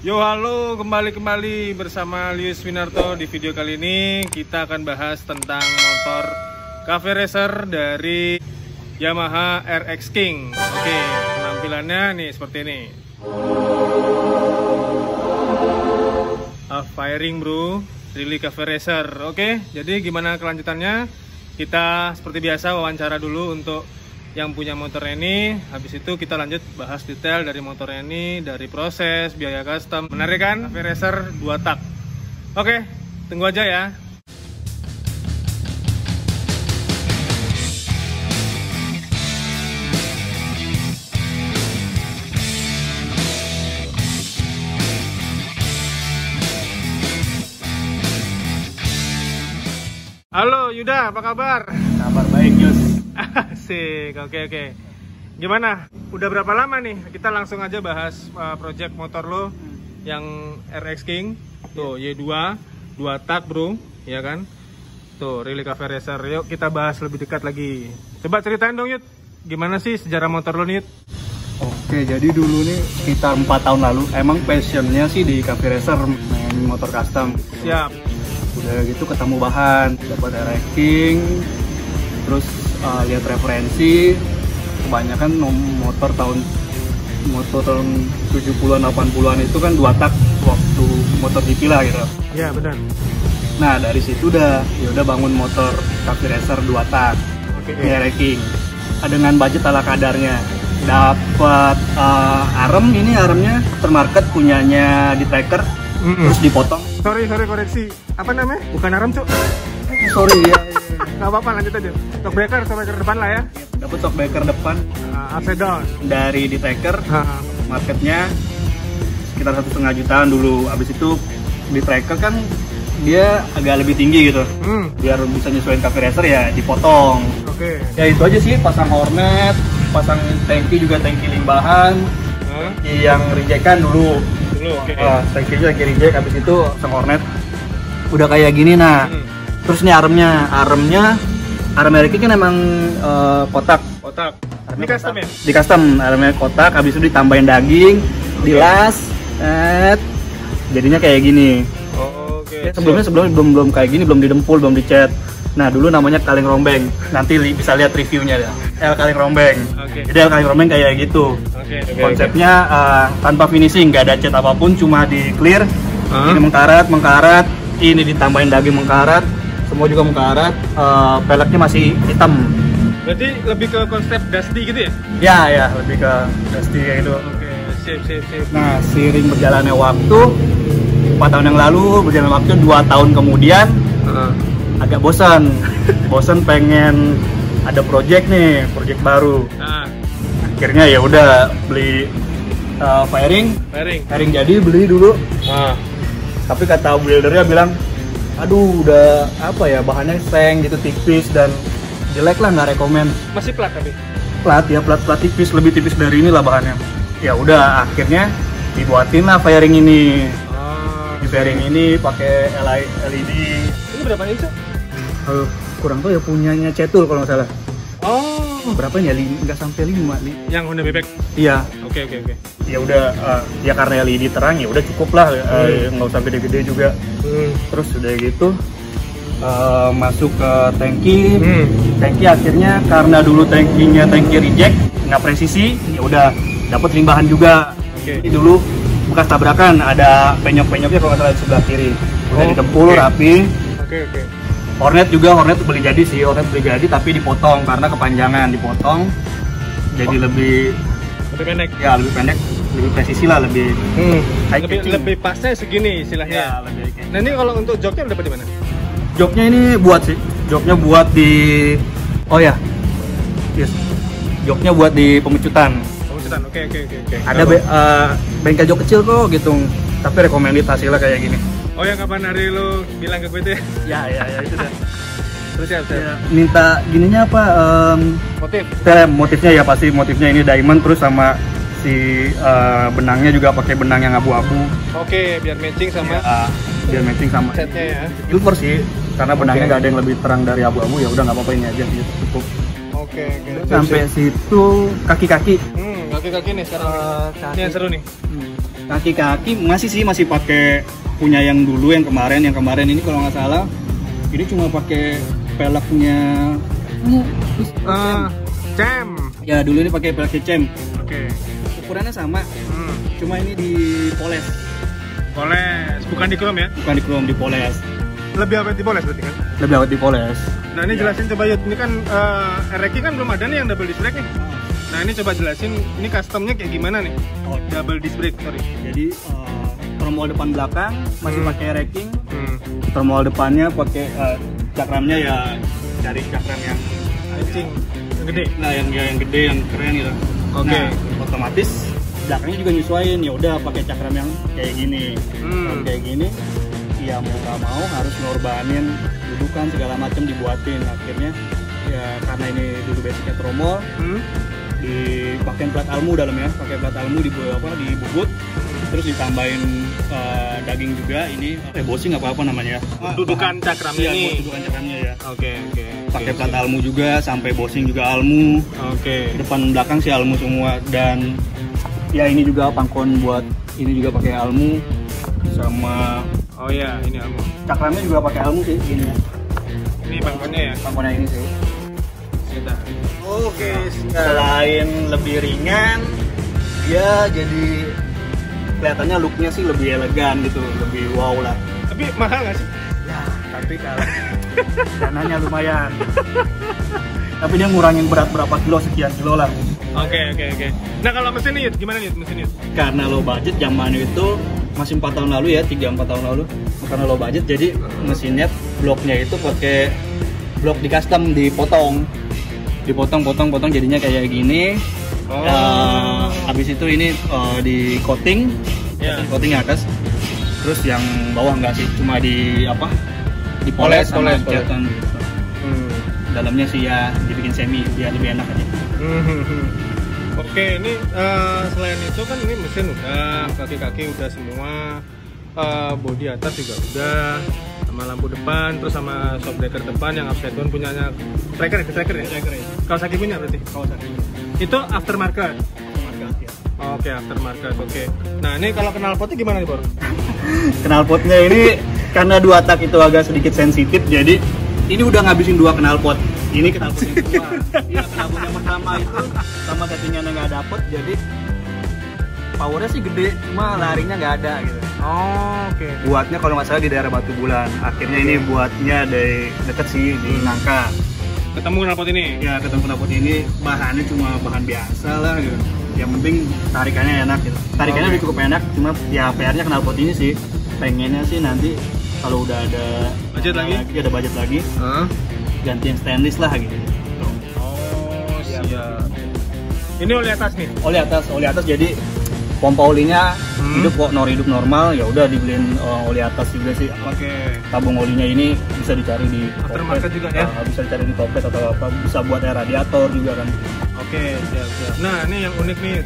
Yo halo, kembali bersama Lius Winarto. Di video kali ini kita akan bahas tentang motor cafe racer dari Yamaha RX King. Oke, penampilannya nih seperti ini. Firing bro, Really cafe racer. Oke, jadi gimana kelanjutannya? Kita seperti biasa wawancara dulu untuk yang punya motor ini. Habis itu kita lanjut bahas detail dari motor ini, dari proses, biaya custom. Menarik kan? Cafe racer 2 tak. Oke, tunggu aja ya. Halo Yuda, apa kabar? Kabar baik, Yus. Asik, oke. Gimana? Udah berapa lama nih? Kita langsung aja bahas project motor lo yang RX King. Tuh, Y2, 2 tak bro, ya kan? Tuh, Really cafe racer. Yuk kita bahas lebih dekat lagi. Coba ceritain dong Yud, gimana sih sejarah motor lo nih Yud? Oke, jadi dulu nih sekitar 4 tahun lalu, emang passionnya sih di cafe racer, main motor custom. Siap. Udah gitu ketemu bahan, dapat RX King, terus lihat referensi, kebanyakan motor tahun 70-an 80-an itu kan 2 tak waktu motor GP lah gitu. Ya benar. Nah dari situ udah bangun motor cafe racer 2 tak, RX King. Dengan budget ala kadarnya. Dapat aremnya aftermarket punyanya di tracker, terus dipotong. Sorry koreksi. Apa namanya? Bukan arem cuk. Sorry ya. Gak apa-apa, lanjut aja. Shockbreaker depan lah ya. Dapat shockbreaker depan upside down dari di tracker. Marketnya sekitar 1,5 jutaan dulu. Abis itu di tracker kan dia agak lebih tinggi gitu. Biar bisa nyesuaiin cafe racer ya dipotong. Oke. Ya itu aja sih, pasang hornet, pasang tangki juga, tangki limpahan. Yang rejectan dulu. Oke. Tangkinya lagi reject, habis itu pasang hornet. Udah kayak gini nah. Terus ini aremnya RX King kan emang kotak. Ini custom ya? Di custom, aremnya kotak, habis itu ditambahin daging, dilas, jadinya kayak gini. Oke. Sebelumnya belum kayak gini, belum didempul, belum dicat. Nah dulu namanya kaleng rombeng. Nanti bisa lihat reviewnya ya. Kaleng rombeng. Jadi kaleng rombeng kayak gitu. Konsepnya tanpa finishing, nggak ada cat apapun, cuma di clear. Ini mengkarat, ini ditambahin daging mengkarat, semua juga mengkarat. Peleknya masih hitam. Berarti lebih ke konsep dusty gitu ya? Ya, lebih ke dusty kayak gitu. Oke, sip. Nah, seiring berjalannya waktu, 4 tahun yang lalu, berjalan waktu 2 tahun kemudian, agak bosan pengen ada project baru. Akhirnya ya udah beli firing jadi beli dulu. Tapi kata buildernya bilang, aduh udah apa ya, bahannya seng gitu, tipis dan jelek lah, nggak rekomen. Masih plat tapi? Plat tipis, lebih tipis dari ini lah bahannya. Ya udah akhirnya dibuatin lah firing ini. Di firing ini pakai LED. Ini berapa inch? Kurang tahu ya, punyanya Cetul kalau nggak salah. Berapa ya? Nggak sampai 5 nih. Yang Honda Bebek? Iya. Oke. Ya udah, ya karena LED terang ya udah cukup lah, nggak usah gede-gede juga. Terus udah gitu masuk ke tangki. Tangki akhirnya karena dulu tangkinya tangki reject, nggak presisi, ya udah dapat limpahan juga. Jadi dulu bekas tabrakan ada penyok-penyoknya kalau nggak salah di sebelah kiri. Udah ditempul rapi. Oke. Hornet beli jadi tapi dipotong karena kepanjangan, dipotong jadi lebih pendek. Ya, lebih pendek, lebih presisi lah, lebih lebih pasnya segini istilahnya. Ya, lebih nah ini kalau untuk joknya udah dapat di mana? Joknya ini joknya buat di joknya buat di pemecutan. Oke. Ada bengkel jok kecil kok gitu, tapi recommended hasilnya kayak gini. Oh yang kapan hari lu bilang ke gue itu ya? Ya itu dah. Terus siap. Minta gininya apa? Motifnya ya pasti motifnya ini diamond, terus sama si benangnya juga pakai benang yang abu-abu. Oke, biar matching sama setnya ya. Silver sih, karena benangnya nggak ada yang lebih terang dari abu-abu, ya udah nggak apa-apa, ini aja gitu, cukup. Oke. Sampai situ kaki-kaki. Kaki-kaki nih sekarang. Ini yang seru nih. Kaki-kaki masih pakai punya yang dulu, yang kemarin ini kalau nggak salah ini cuma pakai peleknya cem. Ya dulu ini pakai peleknya cem. Oke. Ukurannya sama, cuma ini dipoles. Poles, bukan di chrome ya? Bukan di chrome, dipoles. Lebih awet dipoles berarti kan? Lebih awet dipoles. Nah ini jelasin coba Yud, ini kan RX kan belum ada nih yang double disc brake nih. Nah ini coba jelasin, ini customnya kayak gimana nih? Double disc brake, sorry. Jadi tromol depan belakang masih pakai racking. Tromol depannya pakai cakramnya ya dari cakram yang gede. Nah yang gede, yang keren gitu. Oke. Nah, otomatis belakangnya juga nyesuaiin, ya udah pakai cakram yang kayak gini. Kayak gini, ya mau nggak mau harus ngorbanin dudukan segala macam dibuatin. Akhirnya ya karena ini dulu basicnya tromol, dipakai plat almu dalamnya, pakai plat almu dibubut, terus ditambahin daging juga. Ini bossing apa namanya? Dudukan cakramnya ini. Dudukan cakramnya ya. Oke. Pakai plat almu juga, sampai bossing juga almu. Oke. Depan belakang sih almu semua, dan ya ini juga pangkon buat ini juga pakai almu sama. Oh iya, ini almu. Cakramnya juga pakai almu sih ini ya. Ini pangkonnya ya? Pangkonnya ini sih. Sudah. Oke, selain lebih ringan, dia jadi kelihatannya looknya sih lebih elegan gitu, lebih wow lah. Tapi mahal nggak sih? Ya, tapi kalau dananya lumayan. Tapi dia ngurangin berat berapa kilo, sekian kilo lah. Oke. Nah kalau mesin nih, gimana nih mesin? Karena low budget zaman itu masih 4 tahun lalu ya, 3-4 tahun lalu. Karena low budget jadi mesinnya bloknya itu pakai blok di custom, dipotong jadinya kayak gini. Habis itu ini di coating, coating atas. Terus yang bawah enggak sih, cuma dipoles sama catatan. Dalamnya sih ya dibikin semi biar lebih enak aja. Oke, ini selain itu kan ini mesin udah, kaki-kaki udah semua, bodi atas juga udah, sama lampu depan, terus sama shock breaker depan yang upside down punyanya tracker ya? Kawasaki punya berarti? Kawasaki. Itu aftermarket? Aftermarket ya. Oke, aftermarket, oke. Nah ini kalau knalpotnya gimana nih Bor? Knalpotnya ini karena 2 tak itu agak sedikit sensitif, jadi ini udah ngabisin 2 knalpot. Ini knalpot yang kedua. Iya, knalpot yang pertama itu sama settingannya nggak dapet, jadi powernya sih gede, cuma larinya nggak ada gitu. Oke. Buatnya kalau nggak salah di daerah Batu Bulan. Akhirnya ini buatnya dari deket sih di Nangka. Ketemu knalpot ini? Ya ketemu knalpot ini, bahannya cuma bahan biasa lah gitu. Yang penting tarikannya enak gitu. Tarikannya udah cukup enak, cuma ya PR-nya knalpot ini sih. Pengennya sih nanti kalau udah ada budget lagi, ada budget lagi, ganti yang stainless lah gitu. Oh siap. Ini oli atas nih? Oli atas jadi pompa olinya hidup kok, hidup normal, ya udah dibeliin oli atas juga sih. Oke. Tabung olinya ini bisa dicari di aftermarket juga ya? Bisa dicari di Topet atau apa, bisa buat radiator juga kan. Oke, siap. Nah ini yang unik nih,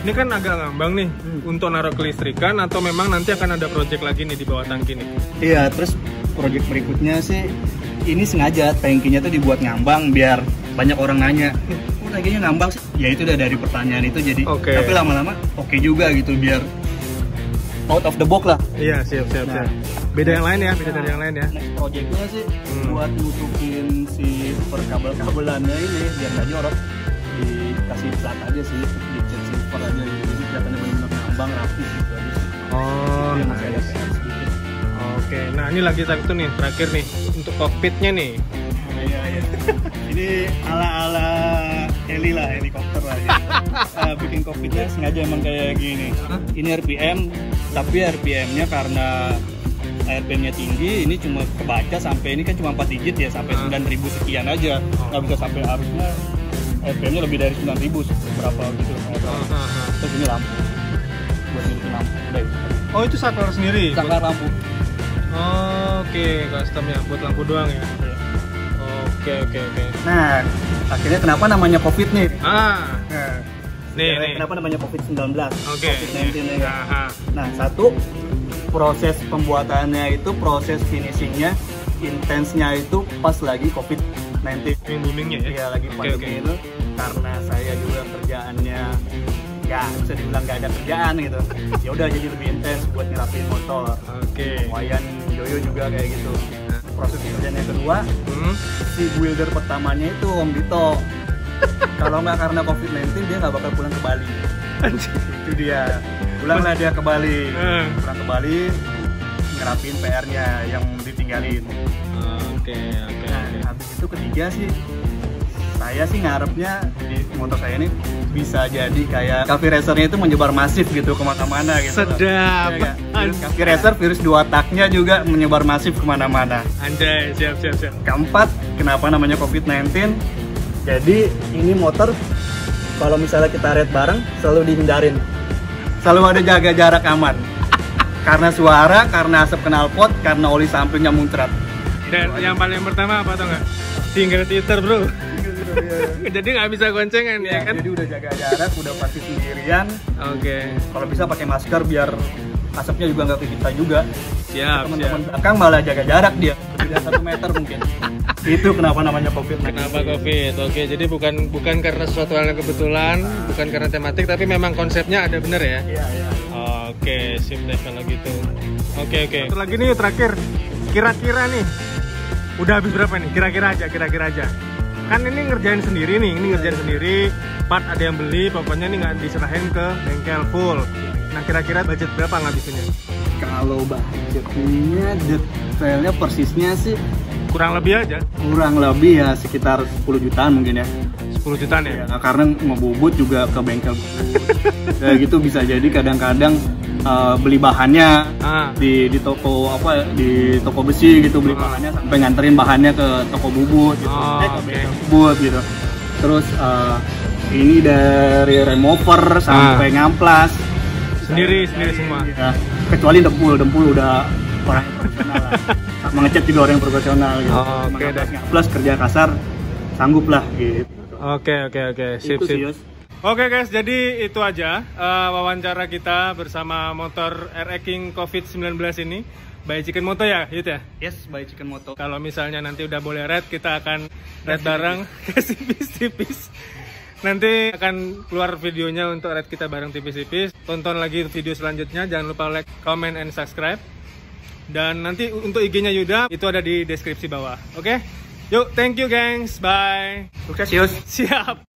ini kan agak ngambang nih untuk naruh kelistrikan, atau memang nanti akan ada project lagi nih di bawah tangki nih? Iya, terus project berikutnya sih ini sengaja tangkinya tuh dibuat ngambang biar banyak orang nanya, tangkinya ngambang sih? Ya itu udah dari pertanyaan itu jadi, tapi lama-lama oke juga gitu biar out of the box lah. Iya, siap. Beda yang lain ya, beda dari yang lain ya. Next projectnya sih buat nutupin si super kabel-kabelannya ini biar nggak jorok, dikasih plat aja sih, dicat silver aja gitu, jadi kelihatannya benar-benar ngambang, rapi gitu aja. Oh, masih ada PR sedikit. Oke, nah ini lagi satu nih, terakhir nih untuk cockpitnya nih. Iya. Ini ala-ala heli lah, helikopter lah ya. Bikin cockpitnya sengaja emang kayak gini. Ini RPM, tapi RPM-nya karena RPM-nya tinggi, ini cuma kebaca sampai, ini kan cuma 4 digit ya, sampai 9.000 sekian aja. Nggak bisa sampai, harusnya RPM-nya lebih dari 9.000 berapa gitu. Terus ini lampu, buat ngidupin lampu. Oh itu saklar sendiri? Saklar lampu. Oke, custom ya, buat lampu doang ya? Oke. Nah, akhirnya kenapa namanya COVID nih? Nih. Kenapa namanya COVID-19? Oke. COVID-19 nih. Nah, satu, proses pembuatannya itu, proses finishingnya, intensnya itu pas lagi COVID-19. Yang boomingnya ya? Iya, lagi pandemi itu. Karena saya juga kerjaannya nggak bisa dibilang nggak ada kerjaan gitu. Ya udah jadi lebih intens buat ngerapiin motor. Oke. Wayan Yoyo juga kayak gitu. Proses pekerjaan yang kedua, si builder pertamanya itu Om Dito. Kalau nggak karena COVID-19 dia nggak bakal pulang ke Bali. Itu dia. Pulanglah dia ke Bali. Pulang ke Bali ngerapiin PR-nya yang ditinggalin. Oke. Nah, habis itu ketiga sih, saya sih ngarepnya di motor saya ini bisa jadi kayak Cafe Racer-nya itu menyebar masif gitu kemana-mana gitu. Sedap. Ya, Cafe Racer virus 2 taknya juga menyebar masif kemana-mana. Anjay, siap. Keempat, kenapa namanya COVID-19? Jadi ini motor kalau misalnya kita ride bareng selalu dihindarin. Selalu ada jaga jarak aman. Karena suara, karena asap knalpot, karena oli sampingnya muncrat. Dan yang paling pertama apa tau nggak? Single seater bro. Jadi nggak bisa goncengan ya kan? Jadi udah jaga jarak, udah pasti sendirian. Oke. Kalau bisa pakai masker biar asapnya juga nggak ke kita juga. Siap. Teman-teman belakang malah jaga jarak dia, tidak 1 meter mungkin. Itu kenapa namanya COVID. Kenapa COVID? Oke, jadi bukan karena sesuatu hal yang kebetulan, bukan karena tematik, tapi memang konsepnya ada bener ya? Iya. Oke, sip deh kalau gitu. Oke. Satu lagi nih terakhir, kira-kira nih, udah habis berapa nih? Kira-kira aja. Kan ini ngerjain sendiri nih, part ada yang beli, pokoknya nih nggak diserahin ke bengkel full. Nah kira-kira budget berapa ngabisinnya? Kalau budgetnya detailnya persisnya sih Kurang lebih aja? Kurang lebih ya sekitar 10 jutaan mungkin ya. 10 jutaan ya? Karena mau bubut juga ke bengkel ya gitu bisa jadi kadang-kadang beli bahannya di toko di toko besi gitu, beli bahannya sampai nganterin bahannya ke toko bubut gitu. Bubut gitu. Terus ini dari remover sampai ngamplas sendiri semua. Ya, kecuali dempul udah orang yang profesional lah. Mengecat juga orang yang profesional gitu. Oke deh. Plus kerja kasar sanggup lah gitu. Oke. Sip. Oke guys, jadi itu aja wawancara kita bersama motor RX King COVID-19 ini by Chicken Moto ya, Yud ya? Yes, by Chicken Moto. Kalau misalnya nanti udah boleh ride, kita akan ride bareng tipis-tipis. Nanti akan keluar videonya untuk ride kita bareng tipis-tipis. Tonton lagi video selanjutnya, jangan lupa like, comment, and subscribe. Dan nanti untuk IG-nya Yuda itu ada di deskripsi bawah. Oke? Yuk, thank you gengs, bye. Sukses Yus. Siap.